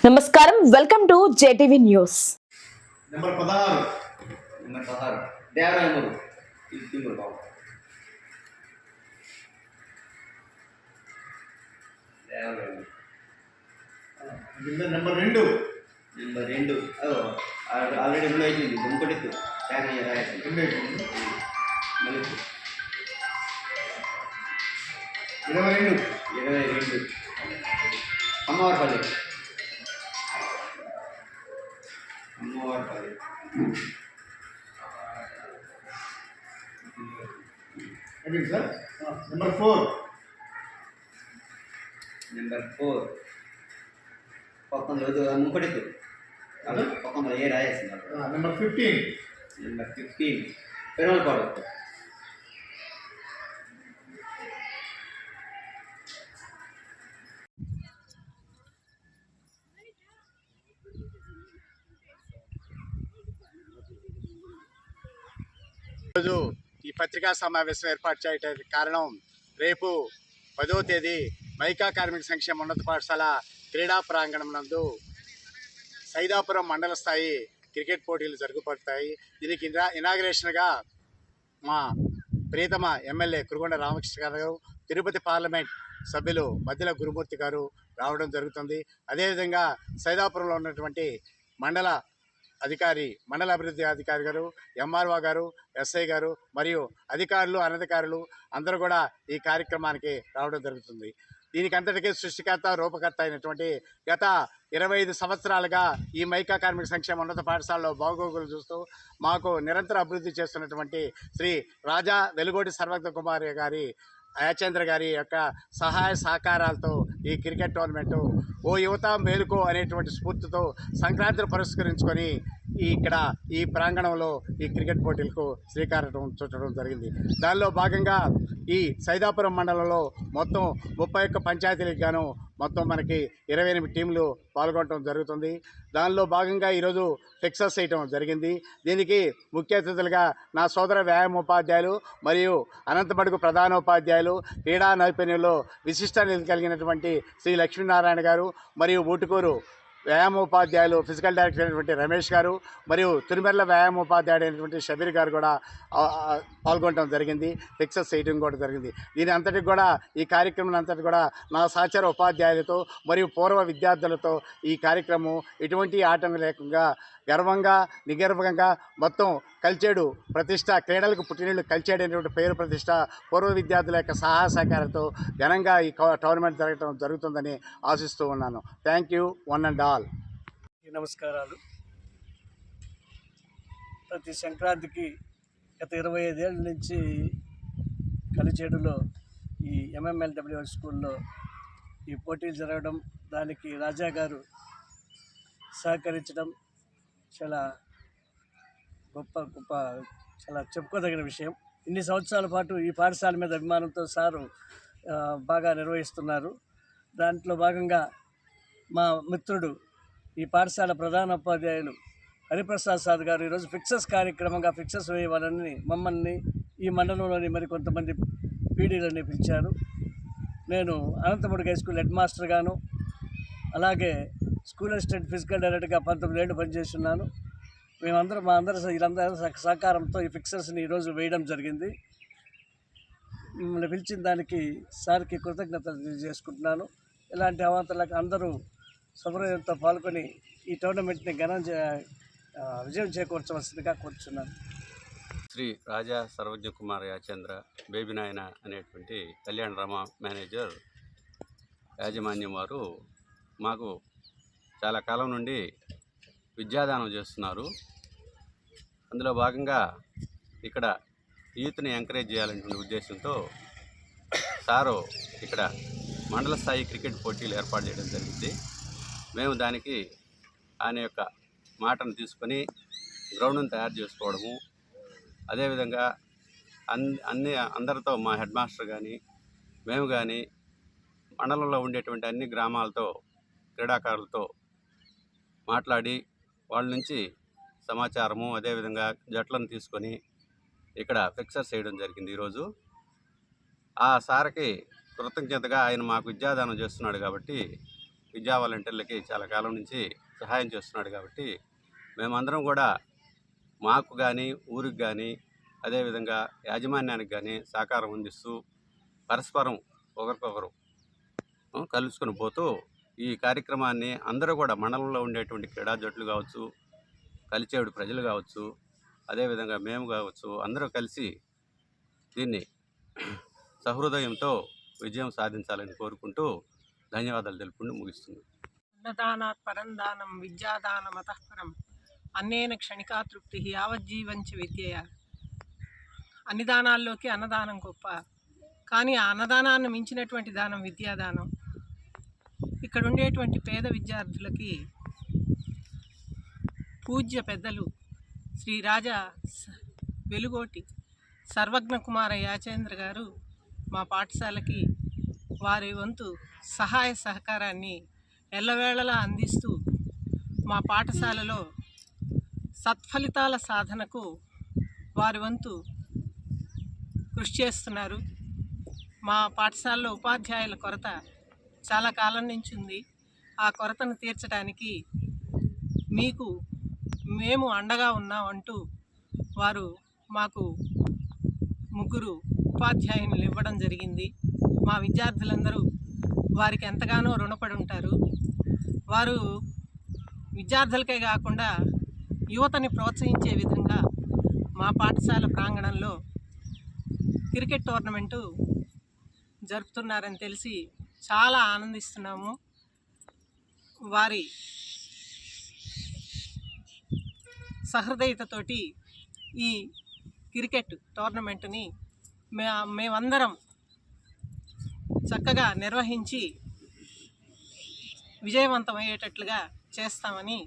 నమస్కారం, welcome to JTV news. Number 16 Devarayamuru Thimmuru Babu Devarayamuru. Number 2 already 2 అయిపోయింది. ఇంకోటి శాఖ రాయాలి 2 అయిపోయింది. మళ్ళీ 22 అమ్మవారిపల్లి అయిపోయింది సార్. నెంబర్ 4 ఇంకోటి పక్కన ఏ రాయేస్తున్నారు. నెంబర్ 15 పెరుమలపాడు. ఈరోజు ఈ పత్రికా సమావేశం ఏర్పాటు చేయడానికి కారణం, రేపు 10వ తేదీ మైకా కార్మిక సంక్షేమ ఉన్నత పాఠశాల క్రీడా ప్రాంగణం నందు సైదాపురం మండల స్థాయి క్రికెట్ పోటీలు జరుగుపడతాయి. దీనికి ఇనాగ్రేషన్గా మా ప్రియతమ ఎమ్మెల్యే కురుగొండ రామకృష్ణ గారు, తిరుపతి పార్లమెంట్ సభ్యులు మధ్యల గురుమూర్తి గారు రావడం జరుగుతుంది. అదేవిధంగా సైదాపురంలో ఉన్నటువంటి మండల అభివృద్ధి అధికారి గారు, ఎంఆర్ఓ గారు, ఎస్ఐ గారు మరియు అధికారులు, అనధికారులు అందరూ కూడా ఈ కార్యక్రమానికి రావడం జరుగుతుంది. దీనికి అంతటికీ సృష్టికర్త, రూపకర్త అయినటువంటి గత 25 సంవత్సరాలుగా ఈ మైకా కార్మిక సంక్షేమ ఉన్నత పాఠశాలలో బాగోగులు చూస్తూ మాకు నిరంతర అభివృద్ధి చేస్తున్నటువంటి శ్రీ రాజా వెలుగోటి సర్వజ్ఞ కుమార్ గారి, యాచేంద్ర గారి యొక్క సహాయ సహకారాలతో ఈ క్రికెట్ టోర్నమెంటు ఓ యువత మేలుకో అనేటువంటి స్ఫూర్తితో సంక్రాంతిని పురస్కరించుకొని ఇక్కడ ఈ ప్రాంగణంలో ఈ క్రికెట్ పోటీలకు శ్రీకారం చుట్టడం జరిగింది. దానిలో భాగంగా ఈ సైదాపురం మండలంలో మొత్తం 31 పంచాయతీలకు గాను మొత్తం మనకి 28 టీంలు పాల్గొనడం జరుగుతుంది. దానిలో భాగంగా ఈరోజు ఫిక్సర్స్ చేయడం జరిగింది. దీనికి ముఖ్య అతిథులుగా నా సోదర వ్యాయామోపాధ్యాయులు మరియు అనంతమడుగు ప్రధానోపాధ్యాయులు, క్రీడా నైపుణ్యంలో విశిష్ట నిధి కలిగినటువంటి శ్రీ లక్ష్మీనారాయణ గారు మరియు ఊటుకూరు వ్యాయామోపాధ్యాయులు ఫిజికల్ డైరెక్టర్ అయినటువంటి రమేష్ గారు మరియు తిరుమల వ్యాయామోపాధ్యాయుడు అయినటువంటి షబీర్ గారు కూడా పాల్గొనడం జరిగింది. ఫిక్సర్స్ చేయడం కూడా జరిగింది. దీని అంతటికి కూడా ఈ కార్యక్రమం అంతటి కూడా నా సహచర ఉపాధ్యాయులతో మరియు పూర్వ విద్యార్థులతో ఈ కార్యక్రమం ఎటువంటి ఆటంకం లేకుండా గర్వంగా, నిగర్వంగా మొత్తం కల్చేడు ప్రతిష్ట, క్రీడలకు పుట్టినీళ్ళు కల్చేడు అనేటువంటి పేరు ప్రతిష్ట పూర్వ విద్యార్థుల యొక్క సహాయ సహకారంతో ఘనంగా ఈ టోర్నమెంట్ జరగడం జరుగుతుందని ఆశిస్తూ ఉన్నాను. Thank you one and all. నమస్కారాలు. ప్రతి సంక్రాంతికి గత 25 ఏళ్ళ నుంచి కలిచేడులో ఈ ఎంఎంఎల్డబ్ల్యూ స్కూల్లో ఈ పోటీలు జరగడం, దానికి రాజా గారు సహకరించడం చాలా గొప్ప చాలా చెప్పుకోదగిన విషయం. ఇన్ని సంవత్సరాల పాటు ఈ పాఠశాల మీద అభిమానంతో సారు బాగా నిర్వహిస్తున్నారు. దాంట్లో భాగంగా మా మిత్రుడు, ఈ పాఠశాల ప్రధాన ఉపాధ్యాయులు హరిప్రసాద్ సార్ గారు ఈరోజు ఫిక్సర్స్ కార్యక్రమంగా ఫిక్సర్స్ వేయవాలని మమ్మల్ని, ఈ మండలంలోని మరికొంతమంది పీడీలని పిలిచారు. నేను అనంతమడుగు హై స్కూల్ హెడ్ మాస్టర్గాను, అలాగే స్కూల్ అసిస్టెంట్ ఫిజికల్ డైరెక్టర్గా 19 ఏళ్ళు పనిచేస్తున్నాను. మా అందరి సహకారంతో ఈ ఫిక్సర్స్ని ఈరోజు వేయడం జరిగింది. మిమ్మల్ని పిలిచిన దానికి సార్కి కృతజ్ఞతలు తెలియజేసుకుంటున్నాను. ఇలాంటి అవాంతలకు అందరూ సౌకర్యంతో పాల్గొని ఈ టోర్నమెంట్ని విజయం చేకూర్చవలసిందిగా కోరుచున్నాను. శ్రీ రాజా సర్వజ్ఞ కుమార్ యాచేంద్ర బేబీ నాయన అనేటువంటి కళ్యాణ రామ మేనేజర్ యాజమాన్యం వారు మాకు చాలా కాలం నుండి విద్యాదానం చేస్తున్నారు. అందులో భాగంగా ఇక్కడ యూత్ని ఎంకరేజ్ చేయాలనే ఉద్దేశంతో సారు ఇక్కడ మండల స్థాయి క్రికెట్ పోటీలు ఏర్పాటు చేయడం జరిగింది. మేము దానికి ఆయన యొక్క మాటను తీసుకొని గ్రౌండ్ను తయారు చేసుకోవడము, అదేవిధంగా అందరితో మా హెడ్ మాస్టర్ కానీ మేము కానీ మండలంలో ఉండేటువంటి అన్ని గ్రామాలతో క్రీడాకారులతో మాట్లాడి వాళ్ళ నుంచి సమాచారము, అదేవిధంగా జట్లను తీసుకొని ఇక్కడ ఫిక్సర్స్ చేయడం జరిగింది. ఈరోజు ఆ సార్కి కృతజ్ఞతగా ఆయన మాకు విద్యాదానం చేస్తున్నాడు కాబట్టి విద్యా వాలంటీర్లకి చాలా కాలం నుంచి సహాయం చేస్తున్నాడు కాబట్టి మేమందరం కూడా మాకు కానీ ఊరికి కానీ అదేవిధంగా యాజమాన్యానికి కానీ సహకారం అందిస్తూ పరస్పరం ఒకరికొకరు కలుసుకొని పోతూ ఈ కార్యక్రమాన్ని అందరూ కూడా మండలంలో ఉండేటువంటి క్రీడా జట్లు కావచ్చు, కలిచేడు ప్రజలు కావచ్చు, అదేవిధంగా మేము కావచ్చు, అందరూ కలిసి దీన్ని సహృదయంతో విజయం సాధించాలని కోరుకుంటూ ధన్యవాదాలు తెలుపుకుంటూ ముగిస్తున్నాను. అన్నదానాత్ పరందానం విద్యాదానమతః పరం అన్నేన క్షణికా తృప్తి యావజ్జీవంచ విద్యయ. అన్ని దానాల్లోకి అన్నదానం గొప్ప, కానీ ఆ అన్నదానాన్ని మించినటువంటి దానం విద్యాదానం. ఇక్కడ ఉండేటువంటి పేద విద్యార్థులకి పూజ్య పెద్దలు శ్రీ రాజా వెలుగోటి సర్వజ్ఞ కుమార యాచేంద్ర గారు మా పాఠశాలకి వారి వంతు సహాయ సహకారాన్ని ఎల్లవేళలా అందిస్తూ మా పాఠశాలలో సత్ఫలితాల సాధనకు వారి వంతు కృషి చేస్తున్నారు. మా పాఠశాలలో ఉపాధ్యాయుల కొరత చాలా కాలం నుంచి ఉంది. ఆ కొరతను తీర్చడానికి మేము అండగా ఉన్నామంటూ వారు మాకు 3 ఉపాధ్యాయులు ఇవ్వడం జరిగింది. మా విద్యార్థులందరూ వారికి ఎంతగానో రుణపడి ఉంటారు. వారు విద్యార్థులకే కాకుండా యువతని ప్రోత్సహించే విధంగా మా పాఠశాల ప్రాంగణంలో క్రికెట్ టోర్నమెంటు జరుపుతున్నారని తెలిసి చాలా ఆనందిస్తున్నాము. వారి సహృదయతతోటి ఈ క్రికెట్ టోర్నమెంటుని మేమందరం చక్కగా నిర్వహించి విజయవంతమయ్యేటట్లుగా చేస్తామని